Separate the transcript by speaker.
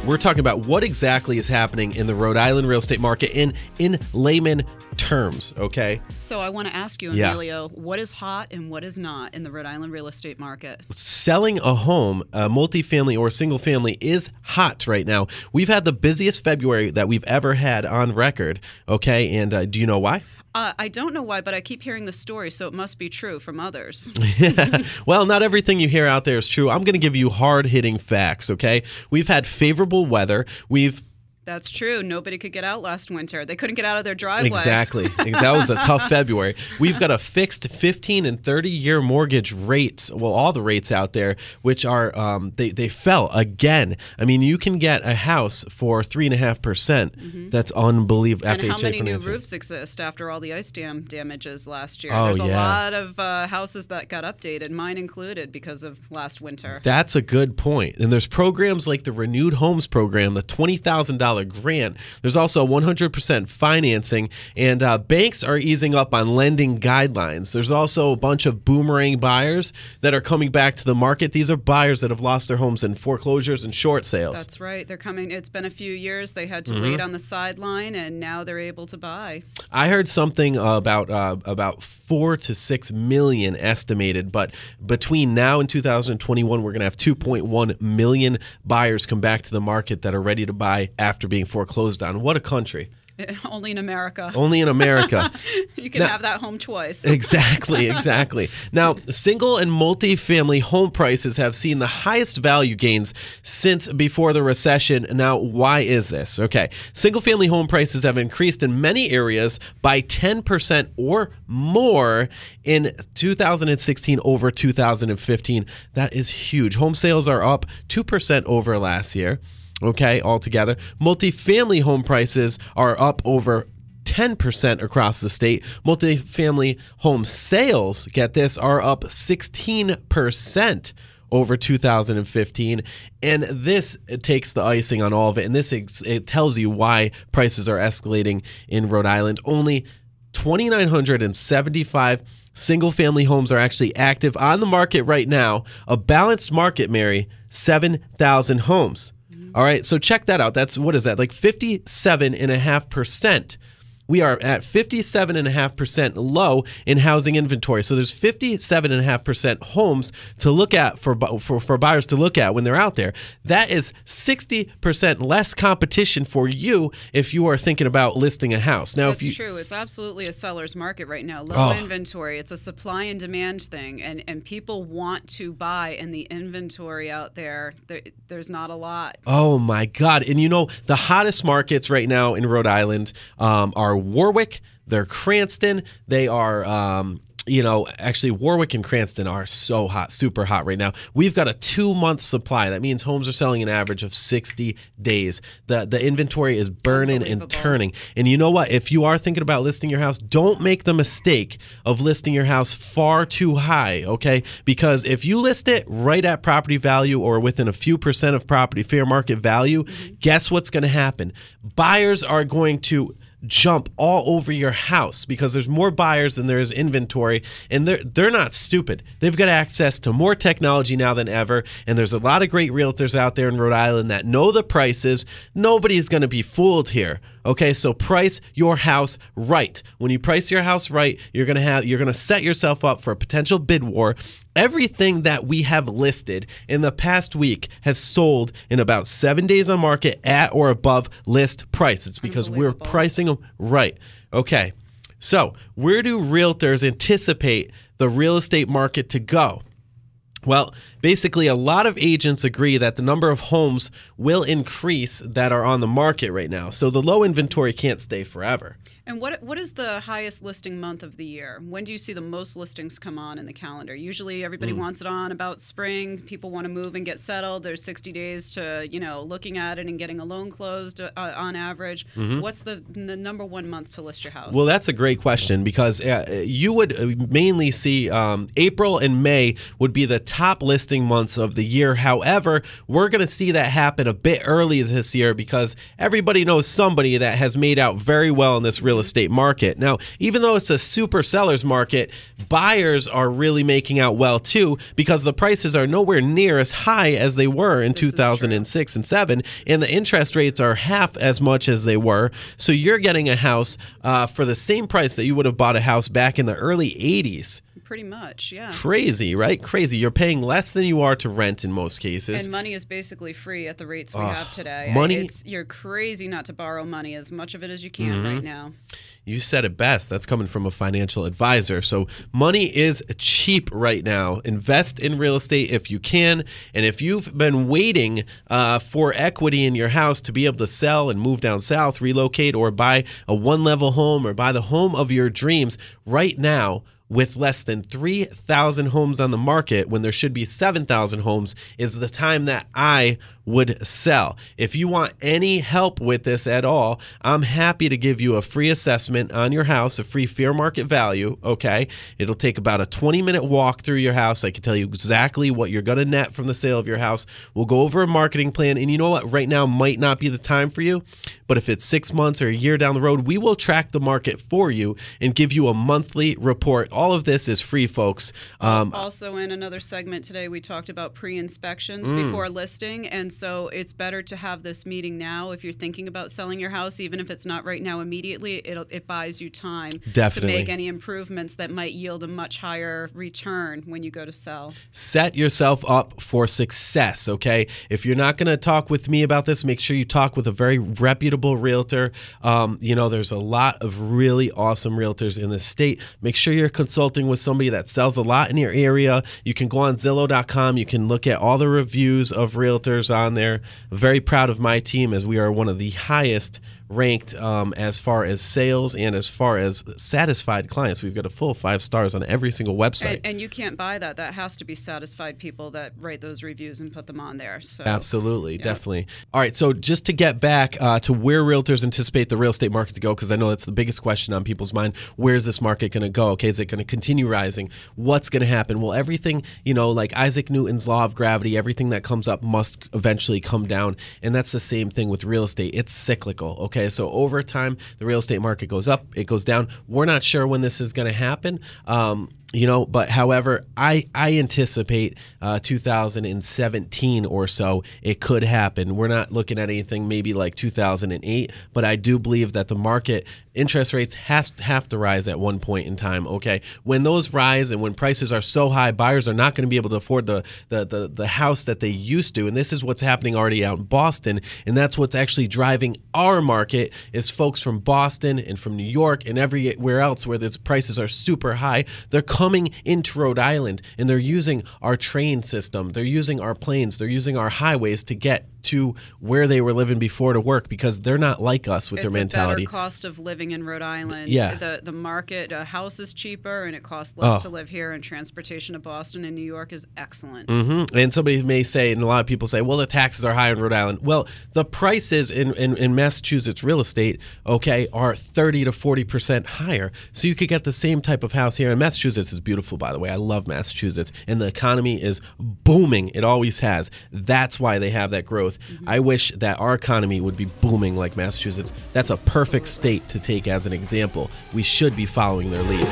Speaker 1: we're talking about what exactly is happening in the Rhode Island real estate market in layman terms, okay?
Speaker 2: So I want to ask you, Emilio, what is hot and what is not in the Rhode Island real estate market?
Speaker 1: Selling a home, a multifamily or single family, is hot right now. We've had the busiest February that we've ever had on record, okay? And do you know why?
Speaker 2: I don't know why, but I keep hearing the story, so it must be true from others.
Speaker 1: Well, not everything you hear out there is true. I'm going to give you hard-hitting facts, okay? We've had favorable weather.
Speaker 2: That's true. Nobody could get out last winter. They couldn't get out of their driveway.
Speaker 1: Exactly. That was a tough February. We've got a fixed 15 and 30-year mortgage rates, well, all the rates out there, which are, they fell again. I mean, you can get a house for 3.5%. That's unbelievable.
Speaker 2: And
Speaker 1: FHA
Speaker 2: how many
Speaker 1: financing.
Speaker 2: new roofs exist after all the ice dam damages last year?
Speaker 1: Oh,
Speaker 2: There's a
Speaker 1: yeah.
Speaker 2: lot of houses that got updated, mine included, because of last winter.
Speaker 1: That's a good point. And there's programs like the Renewed Homes program, the $20,000 grant. There's also 100% financing, and banks are easing up on lending guidelines. There's also a bunch of boomerang buyers that are coming back to the market. These are buyers that have lost their homes in foreclosures and short sales.
Speaker 2: That's right. They're coming. It's been a few years. They had to wait on the sideline, and now they're able to buy.
Speaker 1: I heard something about 4 to 6 million estimated, but between now and 2021, we're going to have 2.1 million buyers come back to the market that are ready to buy after being foreclosed on. What a country.
Speaker 2: Only in America.
Speaker 1: Only in America.
Speaker 2: You can have that home twice.
Speaker 1: Exactly. Now, single and multi-family home prices have seen the highest value gains since before the recession. Now, why is this? Okay. Single-family home prices have increased in many areas by 10% or more in 2016 over 2015. That is huge. Home sales are up 2% over last year. Okay, altogether. Multifamily home prices are up over 10% across the state. Multifamily home sales, get this, are up 16% over 2015. And this takes the icing on all of it. And it tells you why prices are escalating in Rhode Island. Only 2,975 single-family homes are actually active on the market right now. A balanced market, Mary, 7,000 homes. All right, so check that out. What is that? Like 57.5%. We are at 57.5% low in housing inventory. So there's 57.5% homes to look at for buyers to look at when they're out there. That is 60% less competition for you if you are thinking about listing a house. Now,
Speaker 2: That's true. It's absolutely a seller's market right now. Low inventory. It's a supply and demand thing, and people want to buy, and the inventory out there's not a lot.
Speaker 1: Oh my God! And you know the hottest markets right now in Rhode Island are Warwick, they're Cranston, they are, actually Warwick and Cranston are so hot, super hot right now. We've got a 2-month supply. That means homes are selling an average of 60 days. The inventory is burning and turning. And you know what? If you are thinking about listing your house, don't make the mistake of listing your house far too high, okay? Because if you list it right at property value or within a few percent of property fair market value, guess what's going to happen? Buyers are going to jump all over your house because there's more buyers than there is inventory, and they're not stupid. They've got access to more technology now than ever, and there's a lot of great realtors out there in Rhode Island that know the prices. Nobody's going to be fooled here. Okay, so price your house right. When you price your house right, you're going to set yourself up for a potential bid war. Everything that we have listed in the past week has sold in about 7 days on market at or above list price. It's because we're pricing them right. Okay, so where do realtors anticipate the real estate market to go? Well, basically, a lot of agents agree that the number of homes will increase that are on the market right now. So the low inventory can't stay forever.
Speaker 2: And what is the highest listing month of the year? When do you see the most listings come on in the calendar? Usually everybody wants it on about spring. People want to move and get settled. There's 60 days to, looking at it and getting a loan closed on average. What's the number one month to list your house?
Speaker 1: Well, that's a great question because you would mainly see April and May would be the top listing months of the year. However, we're going to see that happen a bit early this year because everybody knows somebody that has made out very well in this real real estate market. Now, even though it's a super seller's market, buyers are really making out well too, because the prices are nowhere near as high as they were in 2006 and 7, and the interest rates are half as much as they were. So you're getting a house for the same price that you would have bought a house back in the early 80s.
Speaker 2: Pretty much, yeah.
Speaker 1: Crazy, right? Crazy. You're paying less than you are to rent in most cases.
Speaker 2: And money is basically free at the rates we have today.
Speaker 1: Money,
Speaker 2: you're crazy not to borrow money, as much of it as you can right now.
Speaker 1: You said it best. That's coming from a financial advisor. So money is cheap right now. Invest in real estate if you can. And if you've been waiting for equity in your house to be able to sell and move down south, relocate, or buy a one-level home or buy the home of your dreams right now, with less than 3,000 homes on the market, when there should be 7,000 homes, is the time that I would sell. If you want any help with this at all, I'm happy to give you a free assessment on your house, a free fair market value, okay? It'll take about a 20-minute walk through your house. I can tell you exactly what you're going to net from the sale of your house. We'll go over a marketing plan, and you know what? Right now might not be the time for you, but if it's 6 months or a year down the road, we will track the market for you and give you a monthly report. All of this is free, folks.
Speaker 2: Also, in another segment today, we talked about pre-inspections before listing, and so it's better to have this meeting now if you're thinking about selling your house, even if it's not right now immediately. It buys you time to make any improvements that might yield a much higher return when you go to sell.
Speaker 1: Set yourself up for success, okay? If you're not going to talk with me about this, make sure you talk with a very reputable realtor. You know, there's a lot of really awesome realtors in the state. Make sure you're consulting with somebody that sells a lot in your area. You can go on Zillow.com. You can look at all the reviews of realtors on there. I'm very proud of my team, as we are one of the highest ranked as far as sales and as far as satisfied clients. We've got a full 5 stars on every single website.
Speaker 2: And you can't buy that. That has to be satisfied people that write those reviews and put them on there. So
Speaker 1: absolutely, yep. Definitely. All right, so just to get back to where realtors anticipate the real estate market to go, because I know that's the biggest question on people's mind. Where's this market going to go? Okay, is it going to continue rising? What's going to happen? Well, everything, you know, like Isaac Newton's law of gravity, everything that comes up must eventually come down. And that's the same thing with real estate. It's cyclical, okay? So over time, the real estate market goes up, it goes down. We're not sure when this is going to happen. You know, but however, I anticipate 2017 or so it could happen. We're not looking at anything maybe like 2008, but I do believe that the market interest rates have to rise at one point in time. Okay, when those rise and when prices are so high, buyers are not going to be able to afford the house that they used to, and this is what's happening already out in Boston, and that's what's actually driving our market is folks from Boston and from New York and everywhere else where the prices are super high. They're coming into Rhode Island, and they're using our train system. They're using our planes. They're using our highways to get to where they were living before to work, because they're not like us with their mentality.
Speaker 2: It's a better cost of living in Rhode Island.
Speaker 1: Yeah.
Speaker 2: The market, a house is cheaper, and it costs less to live here, and transportation to Boston and New York is excellent.
Speaker 1: And somebody may say, and a lot of people say, well, the taxes are high in Rhode Island. Well, the prices in Massachusetts real estate, okay, are 30 to 40% higher. So you could get the same type of house here. And Massachusetts is beautiful, by the way. I love Massachusetts. And the economy is booming. It always has. That's why they have that growth. I wish that our economy would be booming like Massachusetts. That's a perfect state to take as an example. We should be following their lead.